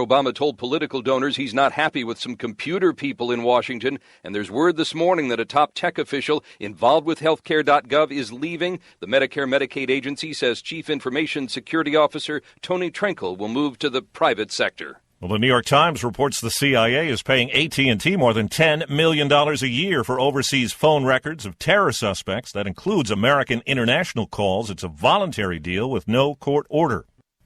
Obama told political donors he's not happy with some computer people in Washington, and there's word this morning that a top tech official involved with healthcare.gov is leaving. The Medicare-Medicaid agency says Chief Information Security Officer Tony Trenkle will move to the private sector. Well, the New York Times reports the CIA is paying AT&T more than $10 million a year for overseas phone records of terror suspects. That includes American international calls. It's a voluntary deal with no court order.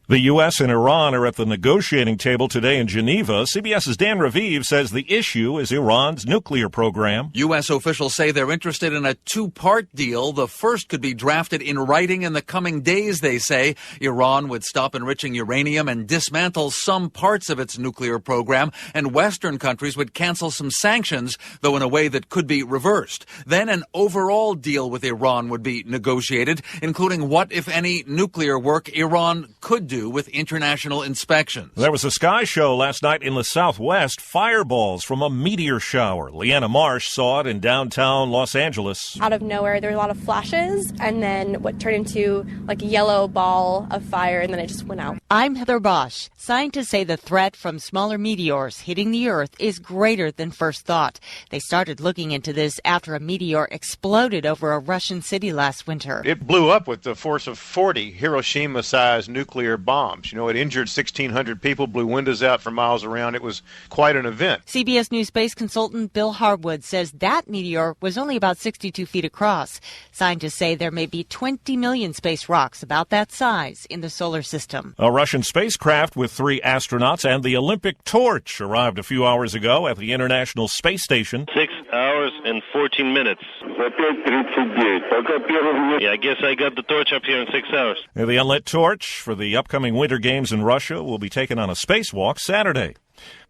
The U.S. and Iran are at the negotiating table today in Geneva. CBS's Dan Raviv says the issue is Iran's nuclear program. U.S. officials say they're interested in a two-part deal. The first could be drafted in writing in the coming days, they say. Iran would stop enriching uranium and dismantle some parts of its nuclear program, and Western countries would cancel some sanctions, though in a way that could be reversed. Then an overall deal with Iran would be negotiated, including what, if any, nuclear work Iran could do with international inspections. There was a sky show last night in the Southwest, fireballs from a meteor shower. Leanna Marsh saw it in downtown Los Angeles. Out of nowhere, there were a lot of flashes, and then what turned into like a yellow ball of fire, and then it just went out. I'm Heather Bosch. Scientists say the threat from smaller meteors hitting the Earth is greater than first thought. They started looking into this after a meteor exploded over a Russian city last winter. It blew up with the force of 40 Hiroshima-sized nuclear bombs. You know, it injured 1,600 people, blew windows out for miles around. It was quite an event. CBS News space consultant Bill Harwood says that meteor was only about 62 feet across. Scientists say there may be 20 million space rocks about that size in the solar system. A Russian spacecraft with 3 astronauts and the Olympic torch arrived a few hours ago at the International Space Station. 6 hours and 14 minutes. Yeah, I guess I got the torch up here in 6 hours. The unlit torch for the upcoming Winter Games in Russia will be taken on a spacewalk Saturday.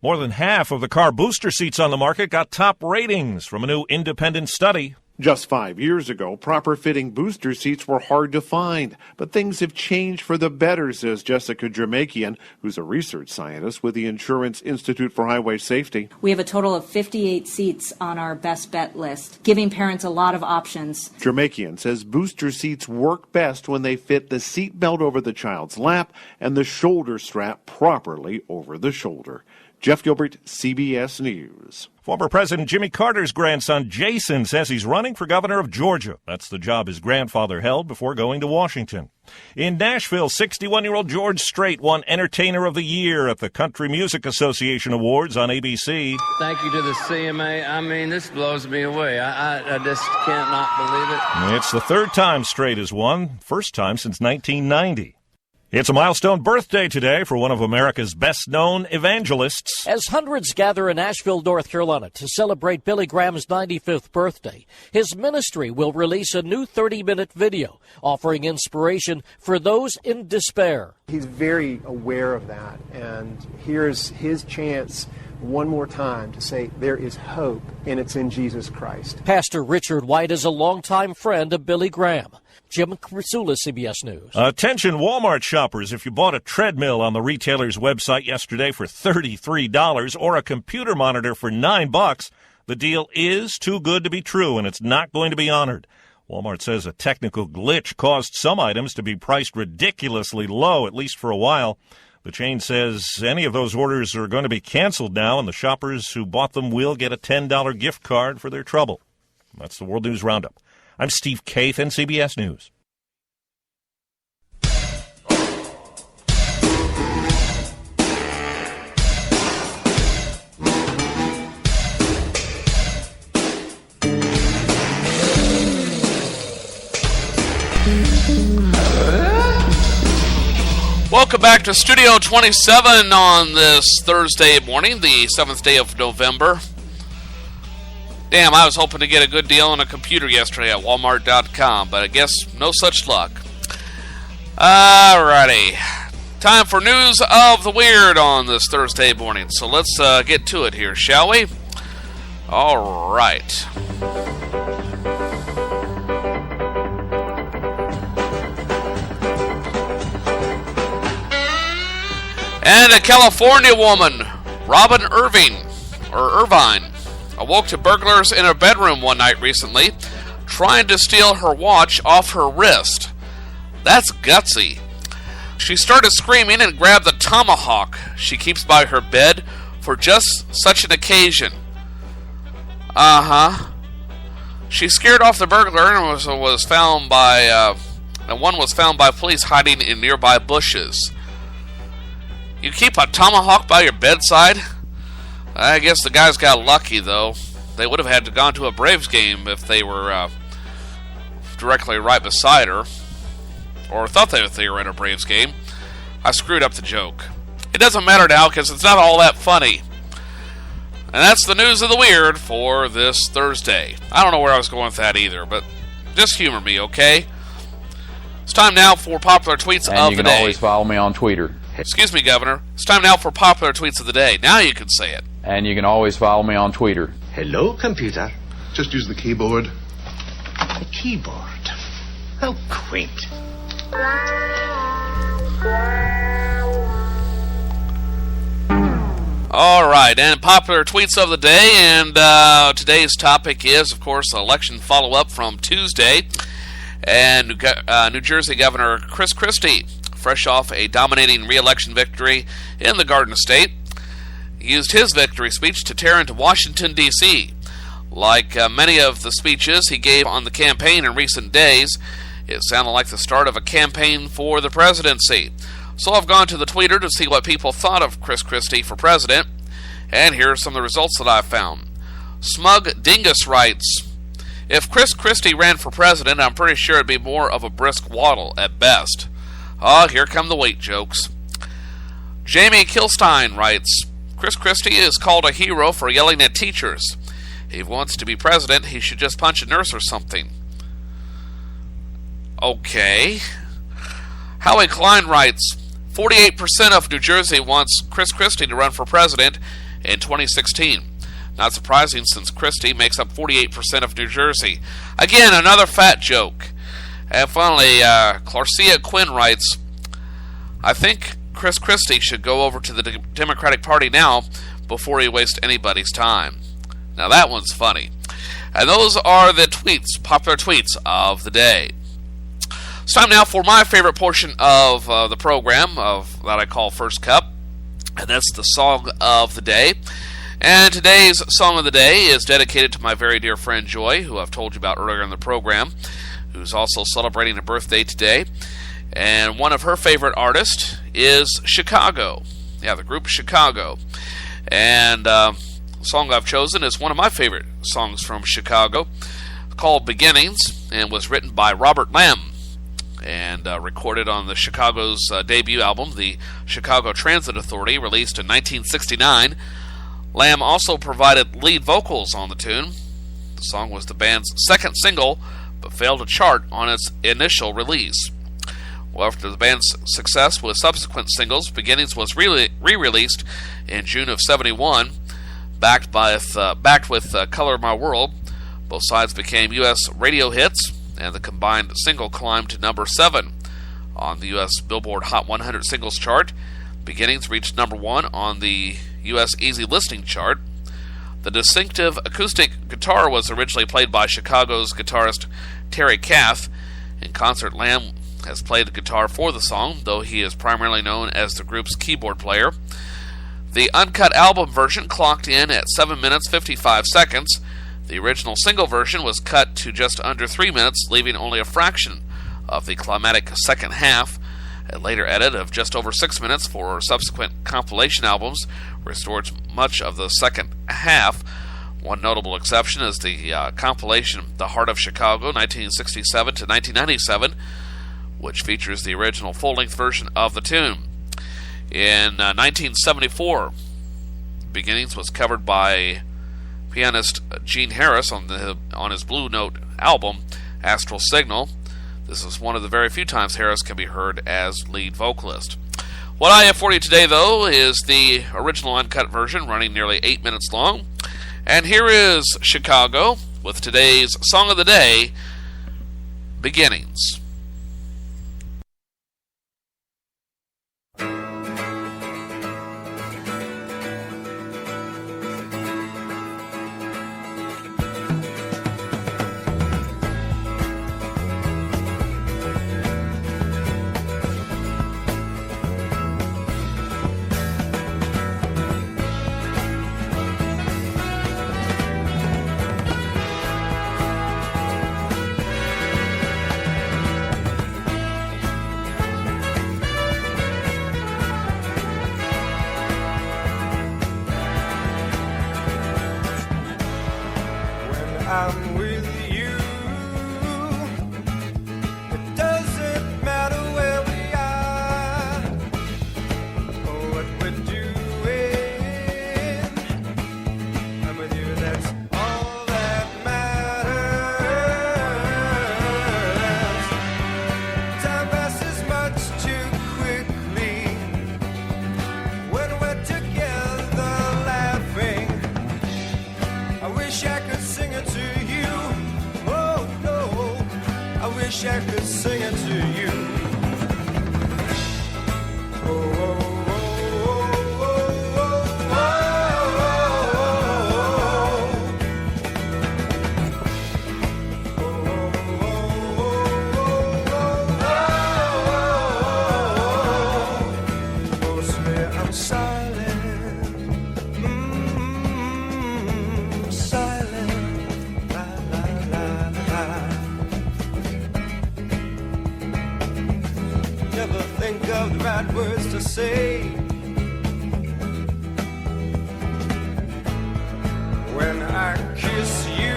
More than half of the car booster seats on the market got top ratings from a new independent study. Just 5 years ago, proper-fitting booster seats were hard to find, but things have changed for the better, says Jessica Jermakian, who's a research scientist with the Insurance Institute for Highway Safety. We have a total of 58 seats on our best bet list, giving parents a lot of options. Jermakian says booster seats work best when they fit the seat belt over the child's lap and the shoulder strap properly over the shoulder. Jeff Gilbert, CBS News. Former President Jimmy Carter's grandson, Jason, says he's running for governor of Georgia. That's the job his grandfather held before going to Washington. In Nashville, 61-year-old George Strait won Entertainer of the Year at the Country Music Association Awards on ABC. Thank you to the CMA. I mean, this blows me away. I just cannot believe it. It's the third time Strait has won, first time since 1990. It's a milestone birthday today for one of America's best-known evangelists. As hundreds gather in Asheville, North Carolina to celebrate Billy Graham's 95th birthday, his ministry will release a new 30-minute video offering inspiration for those in despair. He's very aware of that, and here's his chance one more time to say there is hope, and it's in Jesus Christ. Pastor Richard White is a longtime friend of Billy Graham. Jim Krasula, CBS News. Attention Walmart shoppers, if you bought a treadmill on the retailer's website yesterday for $33 or a computer monitor for $9, the deal is too good to be true and it's not going to be honored. Walmart says a technical glitch caused some items to be priced ridiculously low, at least for a while. The chain says any of those orders are going to be canceled now, and the shoppers who bought them will get a $10 gift card for their trouble. That's the World News Roundup. I'm Steve Kaith, CBS News. Welcome back to Studio 27 on this Thursday morning, the 7th day of November. Damn, I was hoping to get a good deal on a computer yesterday at Walmart.com, but I guess no such luck. Alrighty. Time for News of the Weird on this Thursday morning. So let's get to it here, shall we? Alright. And a California woman, Robin Irvine, awoke to burglars in her bedroom one night recently, trying to steal her watch off her wrist. That's gutsy. She started screaming and grabbed the tomahawk she keeps by her bed for just such an occasion. She scared off the burglar and was found by police hiding in nearby bushes. You keep a tomahawk by your bedside? I guess the guys got lucky, though. They would have had to gone to a Braves game if they were directly right beside her, or thought they were in a Braves game. I screwed up the joke. It doesn't matter now because it's not all that funny. And that's the news of the weird for this Thursday. I don't know where I was going with that either, but just humor me, okay? It's time now for popular tweets of the day. And you can always follow me on Twitter. Excuse me, Governor. It's time now for popular tweets of the day. Now you can say it. And you can always follow me on Twitter. Hello, computer. Just use the keyboard. The keyboard? How quaint. All right, and popular tweets of the day, and today's topic is, of course, election follow-up from Tuesday, and New Jersey Governor Chris Christie, fresh off a dominating re-election victory in the Garden State, used his victory speech to tear into Washington, D.C. Like many of the speeches he gave on the campaign in recent days, it sounded like the start of a campaign for the presidency. So I've gone to the Twitter to see what people thought of Chris Christie for president, and here are some of the results that I've found. Smug Dingus writes, if Chris Christie ran for president, I'm pretty sure it'd be more of a brisk waddle at best. Here come the weight jokes. Jamie Kilstein writes, Chris Christie is called a hero for yelling at teachers. If he wants to be president, he should just punch a nurse or something. Okay. Howie Klein writes, 48% of New Jersey wants Chris Christie to run for president in 2016. Not surprising since Christie makes up 48% of New Jersey. Again, another fat joke. And finally, Clarcia Quinn writes, I think Chris Christie should go over to the Democratic Party now before he wastes anybody's time. Now that one's funny. And those are the tweets, popular tweets of the day. It's time now for my favorite portion of the program that I call First Cup, and that's the Song of the Day. And today's Song of the Day is dedicated to my very dear friend Joy, who I've told you about earlier in the program, who's also celebrating a birthday today. And one of her favorite artists is Chicago. Yeah, the group Chicago. And the song I've chosen is one of my favorite songs from Chicago, called Beginnings, and was written by Robert Lamb, and recorded on the Chicago's debut album, the Chicago Transit Authority, released in 1969. Lamb also provided lead vocals on the tune. The song was the band's second single, but failed to chart on its initial release. Well, after the band's success with subsequent singles, Beginnings was re-released in June of '71, backed with Color My World. Both sides became U.S. radio hits, and the combined single climbed to number 7 on the U.S. Billboard Hot 100 Singles Chart. Beginnings reached number 1 on the U.S. Easy Listening Chart. The distinctive acoustic guitar was originally played by Chicago's guitarist Terry Kath. In concert, Lamb has played the guitar for the song, though he is primarily known as the group's keyboard player. The uncut album version clocked in at 7 minutes 55 seconds. The original single version was cut to just under 3 minutes, leaving only a fraction of the climactic second half. A later edit of just over 6 minutes for subsequent compilation albums restored much of the second half. One notable exception is the compilation The Heart of Chicago, 1967 to 1997, which features the original full-length version of the tune. In 1974, Beginnings was covered by pianist Gene Harris on his Blue Note album, Astral Signal. This is one of the very few times Harris can be heard as lead vocalist. What I have for you today, though, is the original uncut version, running nearly 8 minutes long. And here is Chicago with today's Song of the Day, Beginnings. wish I could sing it to you. Oh, oh, oh, oh, oh, oh, oh. Mostly I'm silent. Silent. La, la, la, la. Never think of the right words to say when I kiss you.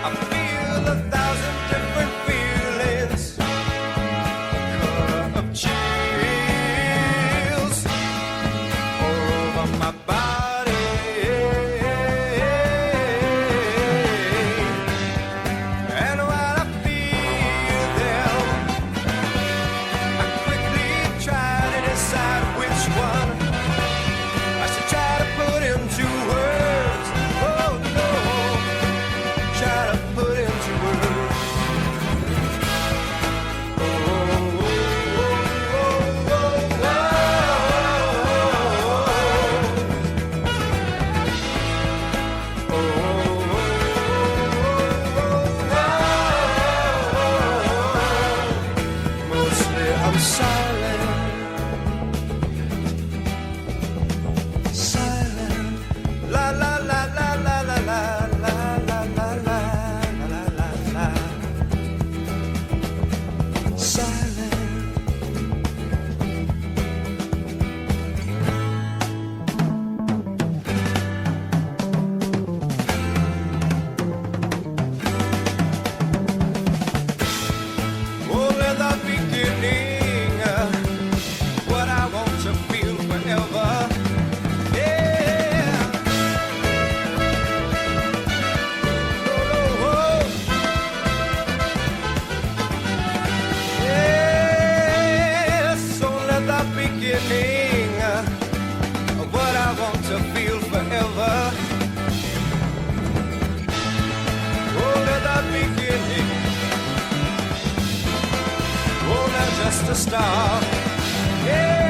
I feel 1,000 different feelings, the color of chills all over my body. And while I feel them, I quickly try to decide which one I should try to put into words. Oh no, try to put into words. Oh, oh, oh, oh, oh, oh, oh, oh. Mostly I'm silent. Silent. La la la la la la la la la la la la la la. Silent. Oh, in the beginning, what I want to feel forever. Yeah. Oh, oh. Yeah. So let the beginning, what I want to feel forever. Oh, let the beginning. Oh, now just a start. Yeah.